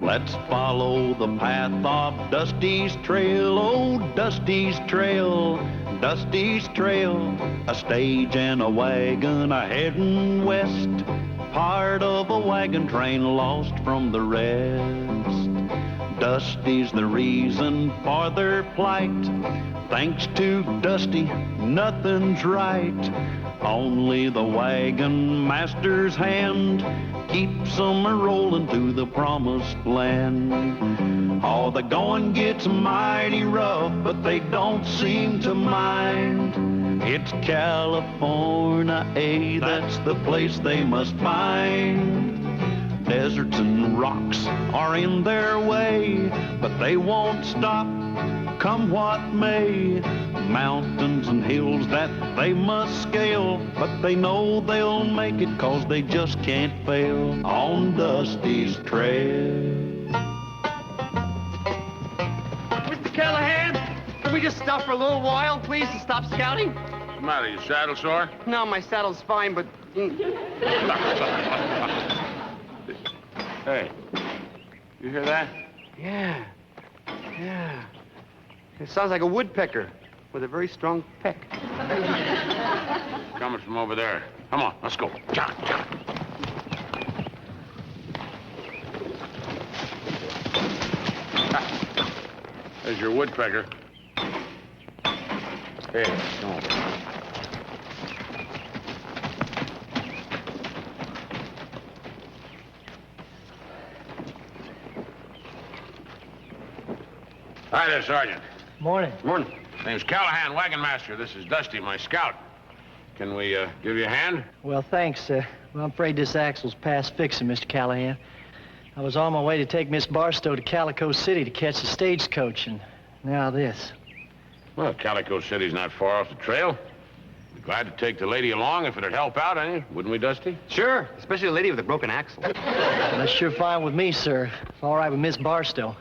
Let's follow the path of Dusty's trail, oh, Dusty's trail, Dusty's trail. A stage and a wagon a heading west, part of a wagon train lost from the rest. Dusty's the reason for their plight. Thanks to Dusty, nothing's right. Only the wagon master's hand keeps them a-rolling to the promised land. Oh, the going gets mighty rough, but they don't seem to mind. It's California, that's the place they must find. Deserts and rocks are in their way, but they won't stop, come what may. Mountains and hills that they must scale, but they know they'll make it 'cause they just can't fail on Dusty's trail. Mr. Callahan, can we just stop for a little while, please, and stop scouting? What's the matter, your saddle sore? No, my saddle's fine, but... Hey, you hear that? Yeah. It sounds like a woodpecker with a very strong peck. Coming from over there. Come on, let's go. John. There's your woodpecker. Hey, come on. Hi there, Sergeant. Morning. Morning. Name's Callahan, wagon master. This is Dusty, my scout. Can we give you a hand? Well, thanks. Well, I'm afraid this axle's past fixing, Mr. Callahan. I was on my way to take Miss Barstow to Calico City to catch the stagecoach, and now this. Well, Calico City's not far off the trail. Be glad to take the lady along if it'd help out, wouldn't we, Dusty? Sure, especially a lady with a broken axle. Well, that's sure fine with me, sir. It's all right with Miss Barstow.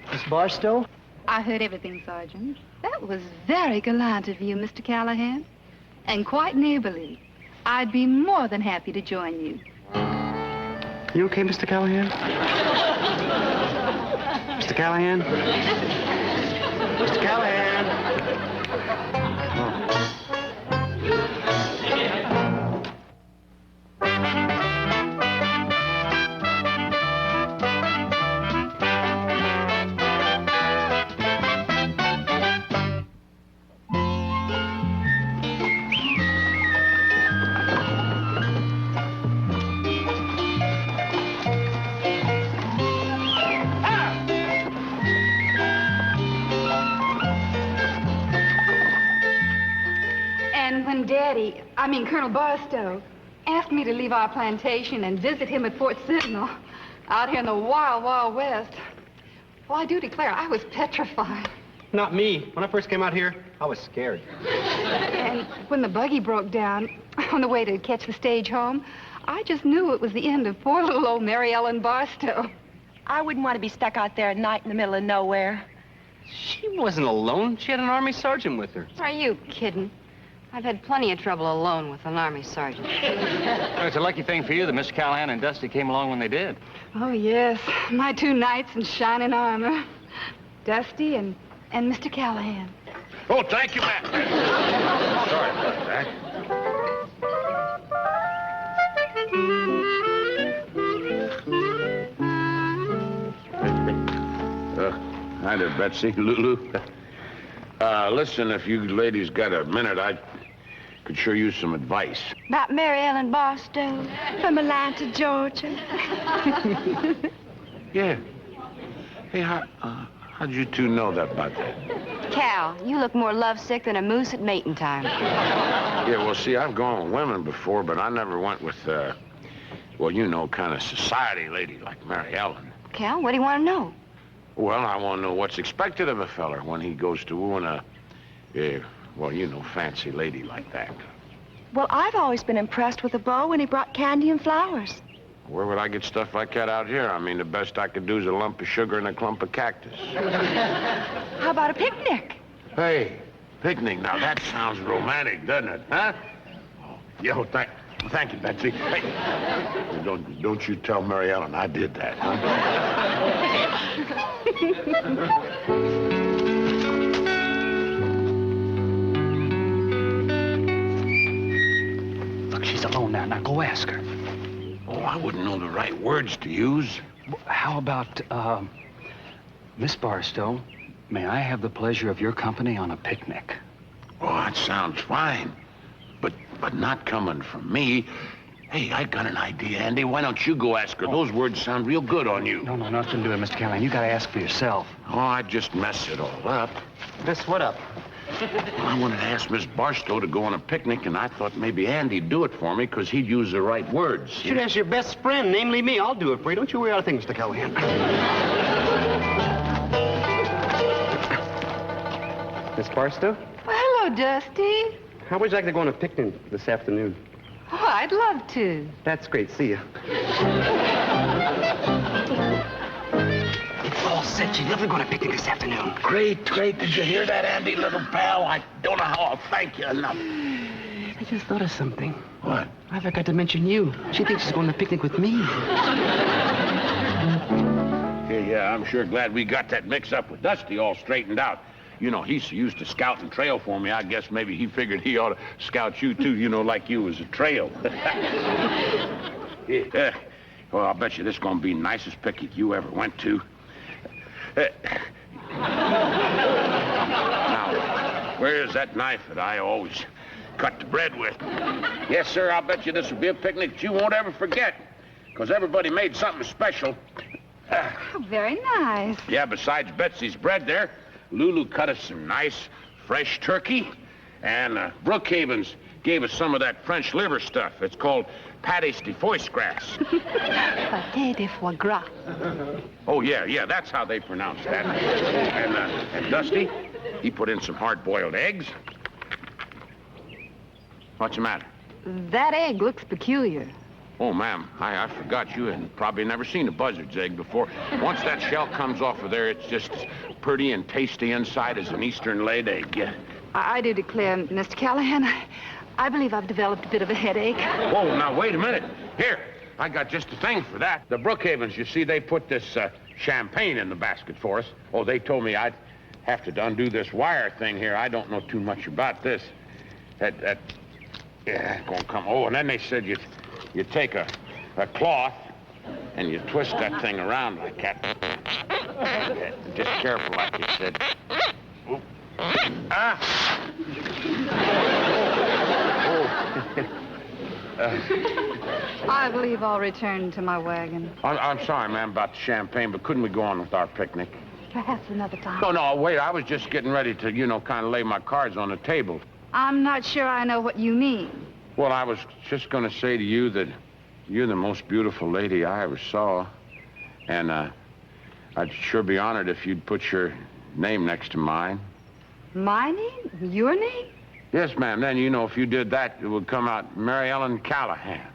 Miss Barstow? I heard everything, Sergeant. That was very gallant of you, Mr. Callahan, and quite neighborly. I'd be more than happy to join you. You okay, Mr. Callahan? Mr. Callahan? Mr. Callahan? Colonel Barstow asked me to leave our plantation and visit him at Fort Sentinel out here in the wild, wild West. Well, I do declare, I was petrified. Not me. When I first came out here, I was scared. And when the buggy broke down on the way to catch the stage home, I just knew it was the end of poor little old Mary Ellen Barstow. I wouldn't want to be stuck out there at night in the middle of nowhere. She wasn't alone. She had an Army sergeant with her. Are you kidding? I've had plenty of trouble alone with an Army sergeant. Well, it's a lucky thing for you that Mr. Callahan and Dusty came along when they did. Oh, yes. My two knights in shining armor. Dusty and Mr. Callahan. Oh, thank you, Matt. Sorry about that. Hi there, Betsy, Lulu. Listen, if you ladies got a minute, I could sure use some advice. About Mary Ellen Barstow from Atlanta, Georgia. Yeah. Hey, how'd you two know that about that? Cal, you look more lovesick than a moose at mating time. Yeah, well, see, I've gone with women before, but I never went with, well, you know, kind of society lady like Mary Ellen. Cal, what do you want to know? Well, I want to know what's expected of a feller when he goes to wooing a, well, you know, fancy lady like that. Well, I've always been impressed with a beau when he brought candy and flowers. Where would I get stuff like that out here? I mean, the best I could do is a lump of sugar and a clump of cactus. How about a picnic? Hey, picnic. Now, that sounds romantic, doesn't it, huh? Oh, yo, Thank you, Betsy. Hey, don't you tell Mary Ellen I did that, huh? Look, she's alone now. Now go ask her. Oh, I wouldn't know the right words to use. How about, Miss Barstow, may I have the pleasure of your company on a picnic? Oh, that sounds fine. But not coming from me. Hey, I got an idea, Andy. Why don't you go ask her? Those words sound real good on you. No, nothing to do with Mr. Callahan. You gotta ask for yourself. Oh, I just messed it all up. Miss, what up? Well, I wanted to ask Miss Barstow to go on a picnic, and I thought maybe Andy'd do it for me because he'd use the right words. You should ask your best friend, namely me. I'll do it for you. Don't you worry about things, Mr. Callahan. Miss Barstow? Well, hello, Dusty. How would you like to go on a picnic this afternoon? Oh, I'd love to. That's great. See you. It's all set. She's never going to picnic this afternoon. Great. Did you hear that, Andy, little pal? I don't know how I'll thank you enough. I just thought of something. What? I forgot to mention you. She thinks she's going to picnic with me. Yeah, I'm sure glad we got that mix-up with Dusty all straightened out. You know, he's used to scout and trail for me. I guess maybe he figured he ought to scout you, too, you know, like you was a trail. Yeah. Well, I'll bet you this is going to be the nicest picnic you ever went to. Now, where is that knife that I always cut the bread with? Yes, sir, I'll bet you this will be a picnic that you won't ever forget, because everybody made something special. Oh, very nice. Yeah, besides Betsy's bread there, Lulu cut us some nice, fresh turkey, and Brookhaven's gave us some of that French liver stuff. It's called pâté de foie gras. Pâté de foie gras. Oh, yeah, that's how they pronounce that. And Dusty, he put in some hard-boiled eggs. What's the matter? That egg looks peculiar. Oh, ma'am, I forgot you had probably never seen a buzzard's egg before. Once that shell comes off of there, it's just as pretty and tasty inside as an Eastern laid egg. Yeah. I do declare, Mr. Callahan, I believe I've developed a bit of a headache. Whoa, now, wait a minute. Here, I got just the thing for that. The Brookhavens, you see, they put this champagne in the basket for us. Oh, they told me I'd have to undo this wire thing here. I don't know too much about this. Yeah, it's gonna come. Oh, and then they said you take a cloth and you twist that thing around like that. Yeah, just careful, like you said. Oop. Ah! I believe I'll return to my wagon. I'm sorry, ma'am, about the champagne, but couldn't we go on with our picnic? Perhaps another time. No, wait, I was just getting ready to, kind of lay my cards on the table. I'm not sure I know what you mean. Well, I was just going to say to you that you're the most beautiful lady I ever saw. And I'd sure be honored if you'd put your name next to mine. My name? Your name? Yes, ma'am. Then, if you did that, it would come out Mary Ellen Callahan.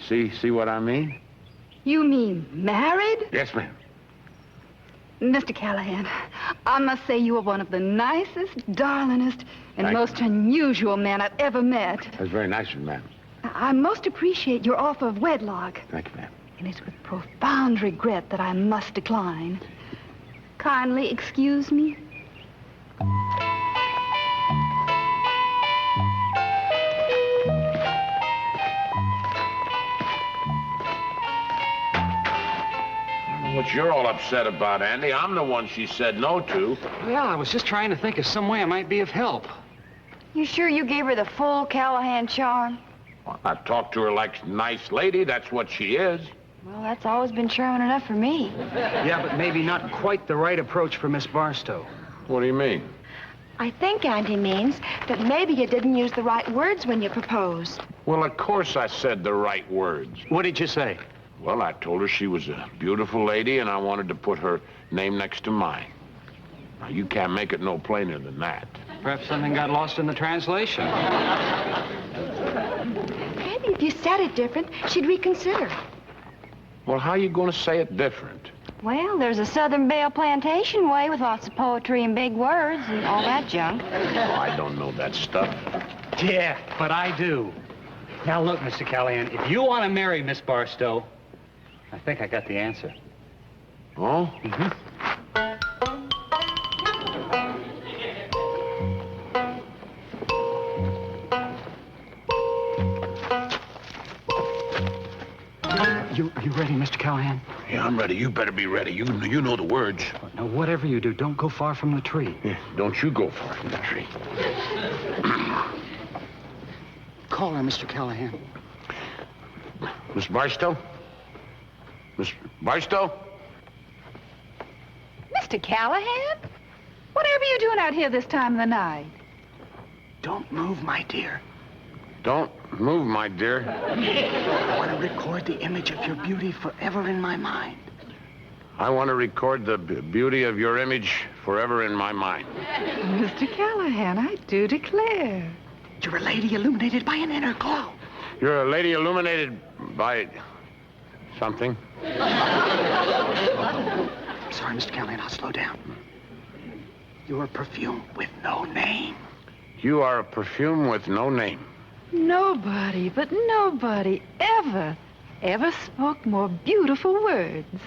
See what I mean? You mean married? Yes, ma'am. Mr. Callahan, I must say you are one of the nicest, darlingest, and most unusual men I've ever met. That's very nice of you, ma'am. I most appreciate your offer of wedlock. Thank you, ma'am. And it's with profound regret that I must decline. Kindly excuse me. What you're all upset about, Andy? I'm the one she said no to. Well, I was just trying to think of some way I might be of help. You sure you gave her the full Callahan charm? Well, I talked to her like a nice lady. That's what she is. Well, that's always been charming enough for me. Yeah, but maybe not quite the right approach for Miss Barstow. What do you mean? I think Auntie means that maybe you didn't use the right words when you proposed. Well, of course I said the right words. What did you say? Well, I told her she was a beautiful lady, and I wanted to put her name next to mine. Now, you can't make it no plainer than that. Perhaps something got lost in the translation. Maybe if you said it different, she'd reconsider. Well, how are you going to say it different? Well, there's a Southern Belle Plantation way with lots of poetry and big words and all that junk. Oh, I don't know that stuff. Yeah, but I do. Now, look, Mr. Callahan, if you want to marry Miss Barstow, I think I got the answer. Oh? You ready, Mr. Callahan? Yeah, I'm ready. You better be ready. You know the words. Now, whatever you do, don't go far from the tree. Yeah, don't you go far from the tree. Call her, Mr. Callahan. Miss Barstow? Miss Barstow? Mr. Callahan? Whatever you doing out here this time of the night? Don't move, my dear. Don't move, my dear. I want to record the image of your beauty forever in my mind. I want to record the beauty of your image forever in my mind. Mr. Callahan, I do declare. You're a lady illuminated by an inner glow. You're a lady illuminated by something. Sorry, Mr. Callahan, I'll slow down. You're a perfume with no name. You are a perfume with no name. Nobody, but nobody ever spoke more beautiful words.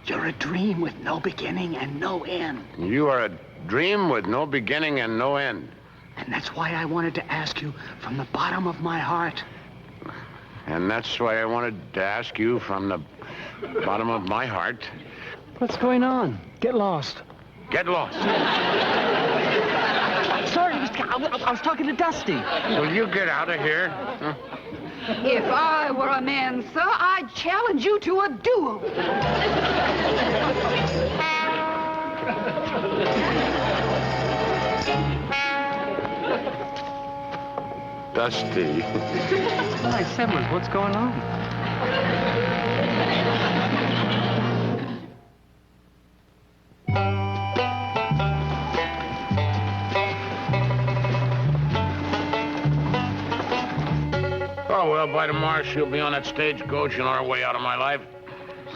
You're a dream with no beginning and no end. You are a dream with no beginning and no end. And that's why I wanted to ask you from the bottom of my heart. And that's why I wanted to ask you from the bottom of my heart. What's going on? Get lost. Get lost. Sorry, I was talking to Dusty. Will you get out of here? Huh? If I were a man, sir, I'd challenge you to a duel. Dusty. Hi, Simmons, what's going on? Oh, well, by tomorrow she'll be on that stagecoach on our way out of my life.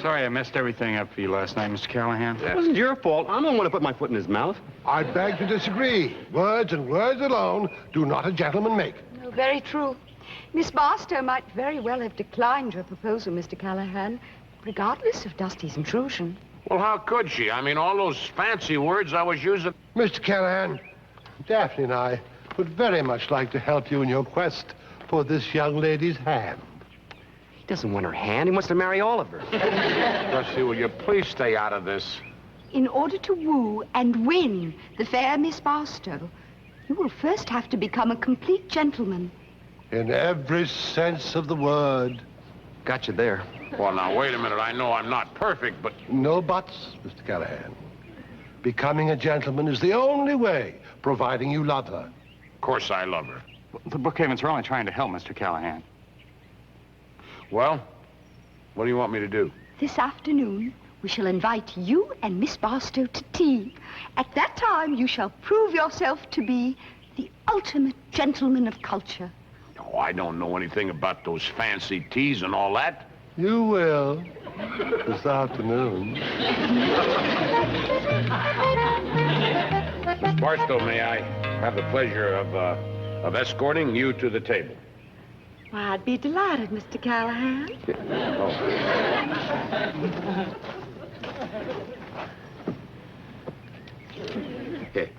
Sorry I messed everything up for you last night, Mr. Callahan. It wasn't your fault. I'm the one to put my foot in his mouth. I beg to disagree. Words and words alone do not a gentleman make. No, very true. Miss Barstow might very well have declined your proposal, Mr. Callahan, regardless of Dusty's intrusion. Well, how could she? I mean, all those fancy words I was using. Mr. Callahan, Daphne and I would very much like to help you in your quest for this young lady's hand. He doesn't want her hand. He wants to marry all of her. Dusty, will you please stay out of this? In order to woo and win the fair Miss Barstow, you will first have to become a complete gentleman. In every sense of the word. Got you there. Well, now, wait a minute. I know I'm not perfect, but... No buts, Mr. Callahan. Becoming a gentleman is the only way, providing you love her. Of course I love her. The Brookhavens are only trying to help, Mr. Callahan. Well, what do you want me to do? This afternoon, we shall invite you and Miss Barstow to tea. At that time, you shall prove yourself to be the ultimate gentleman of culture. Oh, I don't know anything about those fancy teas and all that. You will, this afternoon. Miss Barstow, may I have the pleasure of escorting you to the table? Why, I'd be delighted, Mr. Callahan. Okay.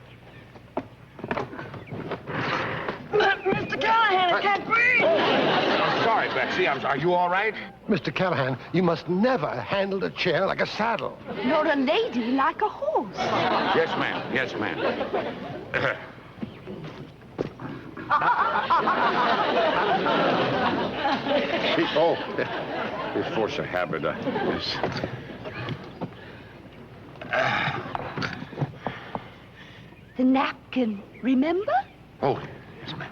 Mr. Callahan, I can't breathe! I'm sorry, Betsy. Are you all right? Mr. Callahan, you must never handle a chair like a saddle. Nor a lady like a horse. Yes, ma'am. Yes, ma'am. It's force of habit. Yes. The napkin, remember? Oh, yes, ma'am.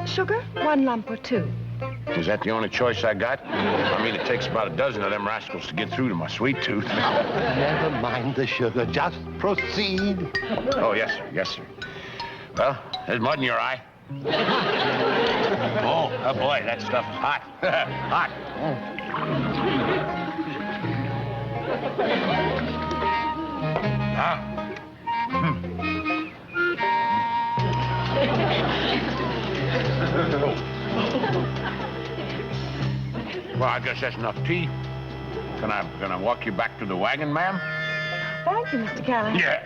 Sugar? 1 lump or 2? Is that the only choice I got? I mean, it takes about a dozen of them rascals to get through to my sweet tooth. Never mind the sugar. Just proceed. Oh, yes, sir. Yes, sir. Well, there's mud in your eye. Oh boy, that stuff is hot. Hot. Huh? Well, I guess that's enough tea. Can I walk you back to the wagon, ma'am? Thank you, Mr. Callahan. Yeah.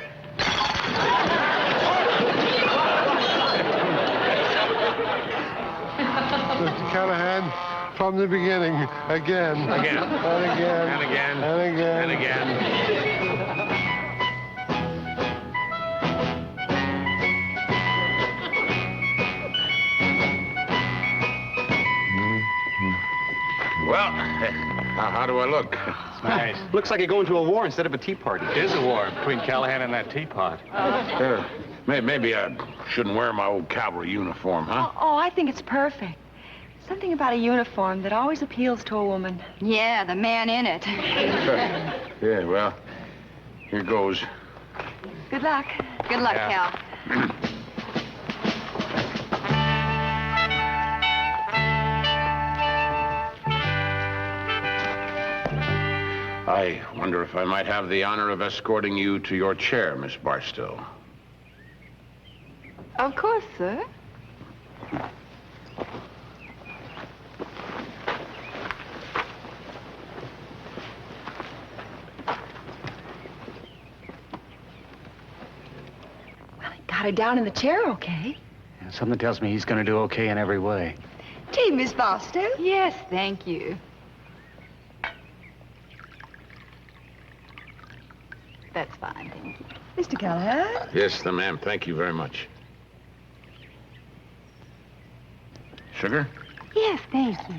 Mr. Callahan, from the beginning, again. Again. And again. And again. And again. And again. Well, how do I look? Nice. Looks like you're going to a war instead of a tea party. It is a war between Callahan and that teapot. Maybe I shouldn't wear my old cavalry uniform, huh? Oh, I think it's perfect. Something about a uniform that always appeals to a woman. Yeah, the man in it. Yeah, well, here goes. Good luck. Good luck, Yeah. Cal. I wonder if I might have the honor of escorting you to your chair, Miss Barstow. Of course, sir. Got her down in the chair, okay? Yeah, something tells me he's going to do okay in every way. Tea, Miss Barstow. Yes, thank you. That's fine, thank you. Mr. Callahan. Yes, ma'am. Thank you very much. Sugar? Yes, thank you.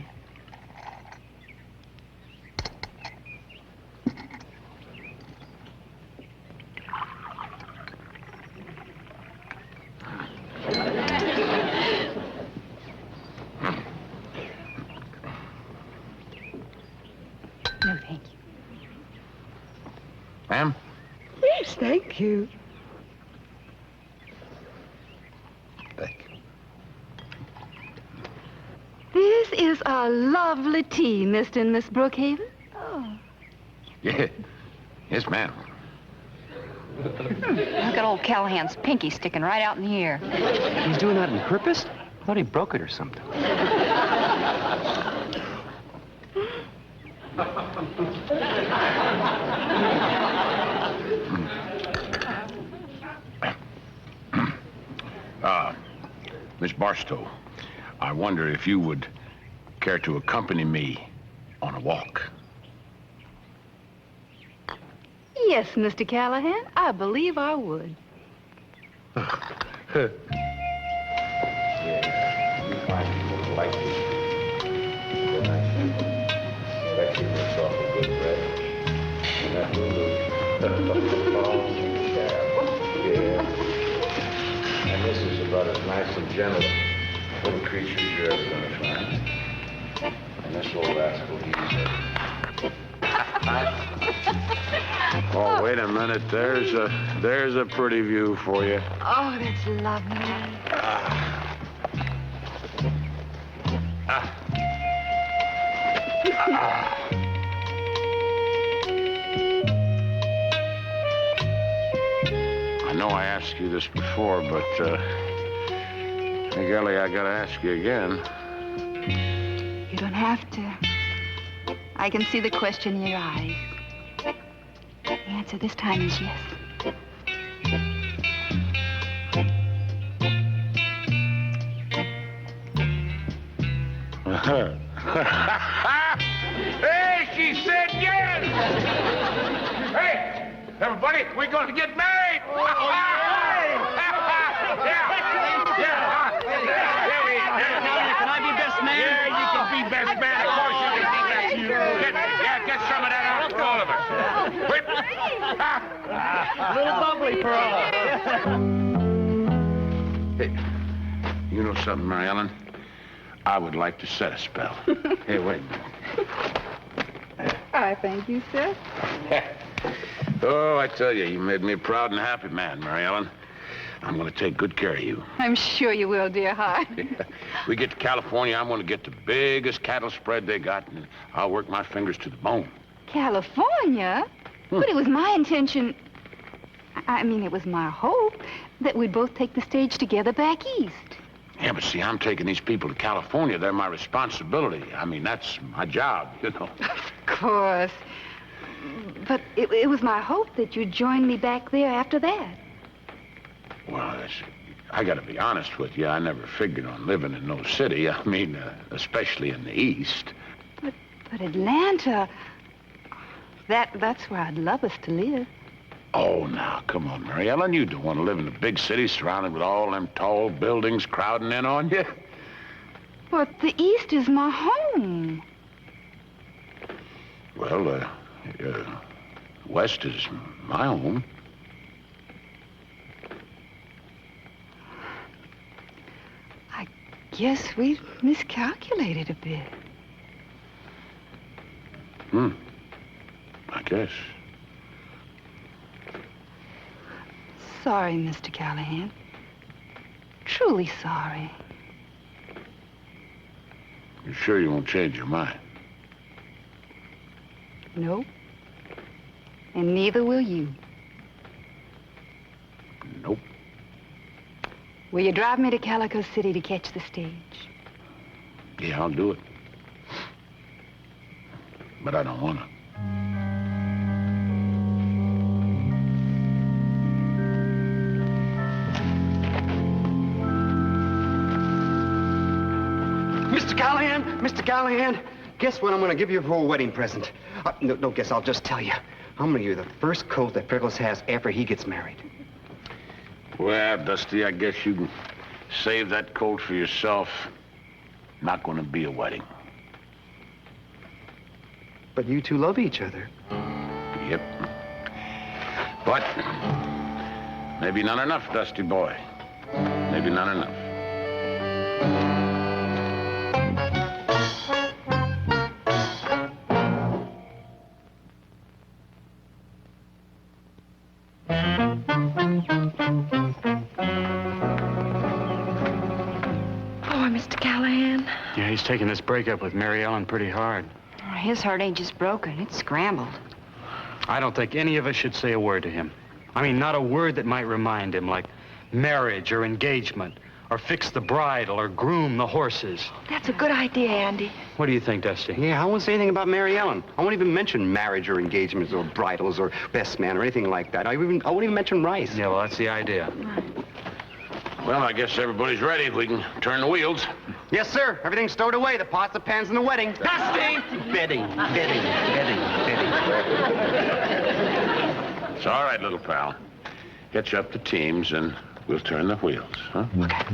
No, thank you. Ma'am? Yes, thank you. Thank you. This is a lovely tea, Mr. and Miss Brookhaven. Oh. Yeah. Yes, ma'am. Look at old Callahan's pinky sticking right out in the air. He's doing that on purpose? I thought he broke it or something. Miss Barstow, I wonder if you would care to accompany me on a walk. Yes, Mr. Callahan, I believe I would. And this is about as nice and gentle little creature as you're ever going to find. And this little rascal, he's Oh, wait a minute. There's a pretty view for you. Oh, that's lovely. I know I asked you this before, but, hey, Gelly, I gotta ask you again. You don't have to. I can see the question in your eyes. The answer this time is yes. Hey, she said yes! Hey, everybody, we're going to get married! Can I be best man? Yeah, you can be best man. Of course you can be best man. Get some of that out for all of us. Whip. A little bubbly for all. Hey, you know something, Mary Ellen? I would like to set a spell. Hey, wait. I thank you, sir. Oh, I tell you, you made me a proud and happy man, Mary Ellen. I'm going to take good care of you. I'm sure you will, dear heart. We get to California, I'm going to get the biggest cattle spread they got, and I'll work my fingers to the bone. California? But it was my intention, I mean, it was my hope that we'd both take the stage together back east. Yeah, but see, I'm taking these people to California. They're my responsibility. I mean, that's my job, you know. Of course. But it was my hope that you'd join me back there after that. Well, I got to be honest with you. I never figured on living in no city. I mean, especially in the East. But Atlanta, that's where I'd love us to live. Oh, now, come on, Mary Ellen. You don't want to live in a big city surrounded with all them tall buildings crowding in on you. But the East is my home. Well, West is my home. I guess we've miscalculated a bit. I guess. Sorry, Mr. Callahan. Truly sorry. You sure you won't change your mind? No. And neither will you. Nope. Will you drive me to Calico City to catch the stage? Yeah, I'll do it. But I don't want to. Mr. Callahan, guess what I'm going to give you for a wedding present? No, guess, I'll just tell you. I'm going to give you the first coat that Freckles has after he gets married. Well, Dusty, I guess you can save that coat for yourself. Not going to be a wedding. But you two love each other. Yep. But maybe not enough, Dusty boy. Maybe not enough. Yeah, he's taking this breakup with Mary Ellen pretty hard. His heart ain't just broken, it's scrambled. I don't think any of us should say a word to him. I mean, not a word that might remind him, like marriage or engagement, or fix the bridle or groom the horses. That's a good idea, Andy. What do you think, Dusty? Yeah, I won't say anything about Mary Ellen. I won't even mention marriage or engagements or bridals or best man or anything like that. I won't even mention rice. Yeah, well, that's the idea. Well, I guess everybody's ready. We can turn the wheels. Yes, sir. Everything's stowed away. The pots, the pans, and the wedding. Dusty! Bidding. It's all right, little pal. Hitch up the teams and we'll turn the wheels, huh? Okay.